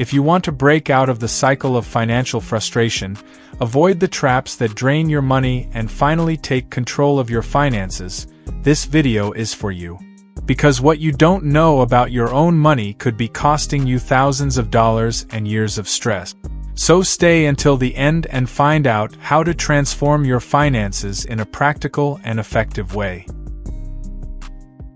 If you want to break out of the cycle of financial frustration, avoid the traps that drain your money, and finally take control of your finances, this video is for you. Because what you don't know about your own money could be costing you thousands of dollars and years of stress. So stay until the end and find out how to transform your finances in a practical and effective way.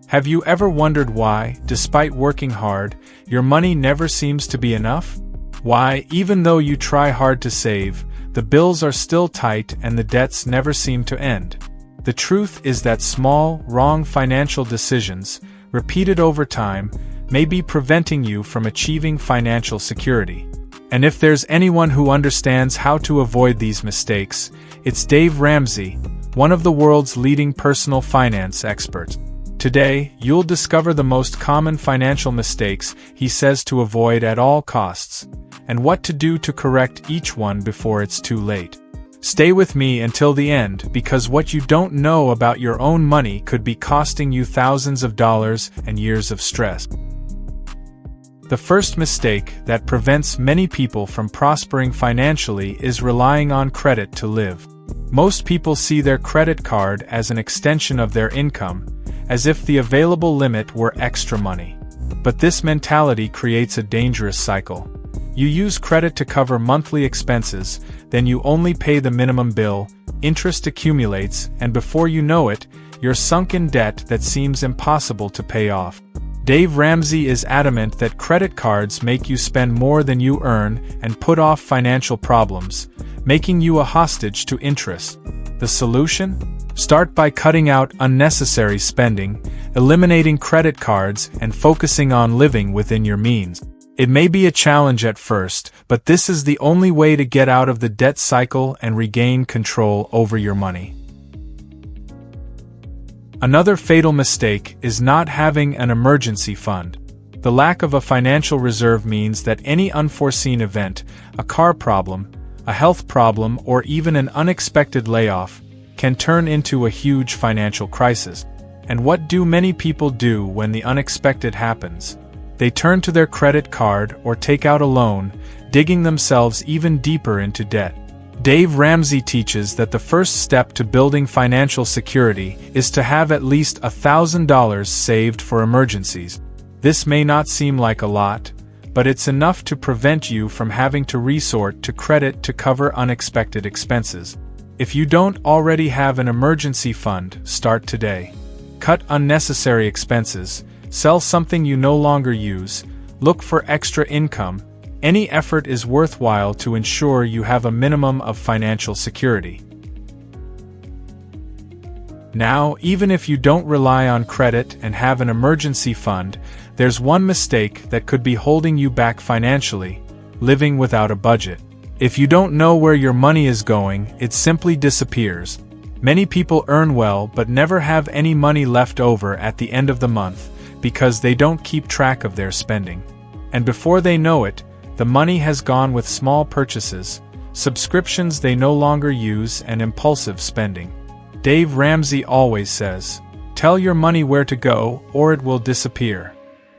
Have you ever wondered why, despite working hard, your money never seems to be enough? Why, even though you try hard to save, the bills are still tight and the debts never seem to end? The truth is that small, wrong financial decisions, repeated over time, may be preventing you from achieving financial security. And if there's anyone who understands how to avoid these mistakes, it's Dave Ramsey, one of the world's leading personal finance experts. Today, you'll discover the most common financial mistakes he says to avoid at all costs, and what to do to correct each one before it's too late. Stay with me until the end, because what you don't know about your own money could be costing you thousands of dollars and years of stress. The first mistake that prevents many people from prospering financially is relying on credit to live. Most people see their credit card as an extension of their income, as if the available limit were extra money. But this mentality creates a dangerous cycle. You use credit to cover monthly expenses, then you only pay the minimum bill, interest accumulates, and before you know it, you're sunk in debt that seems impossible to pay off. Dave Ramsey is adamant that credit cards make you spend more than you earn and put off financial problems, making you a hostage to interest. The solution? Start by cutting out unnecessary spending, eliminating credit cards, and focusing on living within your means. It may be a challenge at first, but this is the only way to get out of the debt cycle and regain control over your money. Another fatal mistake is not having an emergency fund. The lack of a financial reserve means that any unforeseen event, a car problem, a health problem, or even an unexpected layoff, can turn into a huge financial crisis. And what do many people do when the unexpected happens? They turn to their credit card or take out a loan, digging themselves even deeper into debt. Dave Ramsey teaches that the first step to building financial security is to have at least $1,000 saved for emergencies. This may not seem like a lot, but it's enough to prevent you from having to resort to credit to cover unexpected expenses. If you don't already have an emergency fund, start today. Cut unnecessary expenses, sell something you no longer use, look for extra income. Any effort is worthwhile to ensure you have a minimum of financial security. Now, even if you don't rely on credit and have an emergency fund, there's one mistake that could be holding you back financially: living without a budget. If you don't know where your money is going, it simply disappears. Many people earn well but never have any money left over at the end of the month because they don't keep track of their spending. And before they know it, the money has gone with small purchases, subscriptions they no longer use, and impulsive spending. Dave Ramsey always says, "Tell your money where to go, or it will disappear."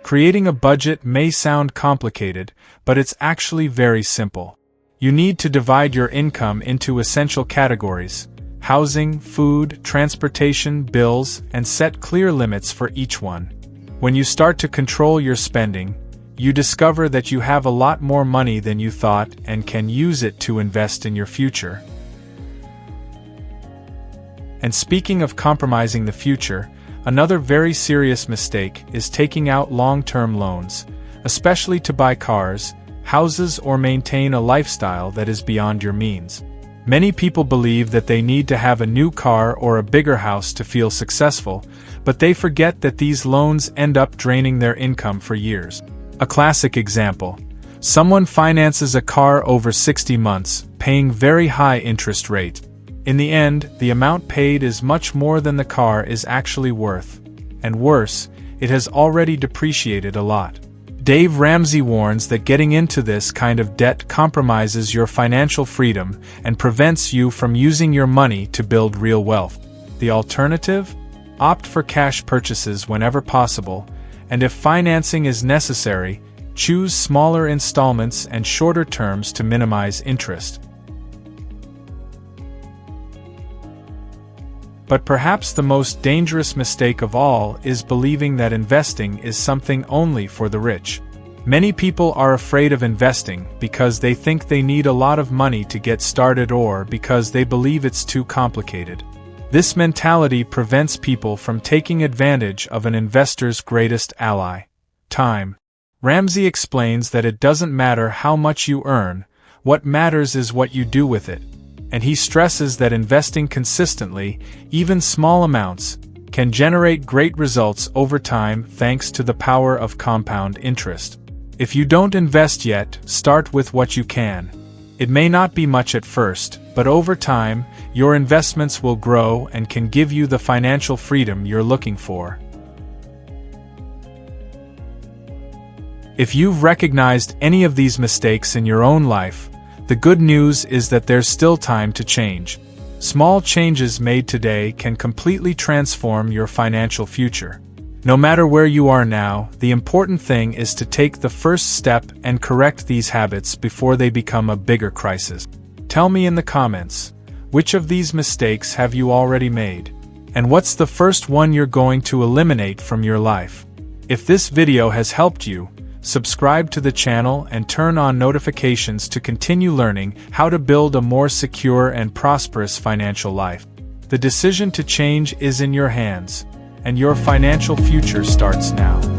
Creating a budget may sound complicated, but it's actually very simple. You need to divide your income into essential categories: housing, food, transportation, bills, and set clear limits for each one. When you start to control your spending, you discover that you have a lot more money than you thought and can use it to invest in your future. And speaking of compromising the future, another very serious mistake is taking out long-term loans, especially to buy cars, houses, or maintain a lifestyle that is beyond your means. Many people believe that they need to have a new car or a bigger house to feel successful, but they forget that these loans end up draining their income for years. A classic example: someone finances a car over 60 months, paying very high interest rate. In the end, the amount paid is much more than the car is actually worth. And worse, it has already depreciated a lot. Dave Ramsey warns that getting into this kind of debt compromises your financial freedom and prevents you from using your money to build real wealth. The alternative? Opt for cash purchases whenever possible, and if financing is necessary, Choose smaller installments and shorter terms to minimize interest. But perhaps the most dangerous mistake of all is believing that investing is something only for the rich. Many people are afraid of investing because they think they need a lot of money to get started or because they believe it's too complicated. This mentality prevents people from taking advantage of an investor's greatest ally: time. Ramsey explains that it doesn't matter how much you earn, what matters is what you do with it. And he stresses that investing consistently, even small amounts, can generate great results over time thanks to the power of compound interest. If you don't invest yet, start with what you can. It may not be much at first, but over time, your investments will grow and can give you the financial freedom you're looking for. If you've recognized any of these mistakes in your own life, the good news is that there's still time to change. Small changes made today can completely transform your financial future. No matter where you are now, the important thing is to take the first step and correct these habits before they become a bigger crisis. Tell me in the comments, which of these mistakes have you already made? And what's the first one you're going to eliminate from your life? If this video has helped you, subscribe to the channel and turn on notifications to continue learning how to build a more secure and prosperous financial life. The decision to change is in your hands, and your financial future starts now.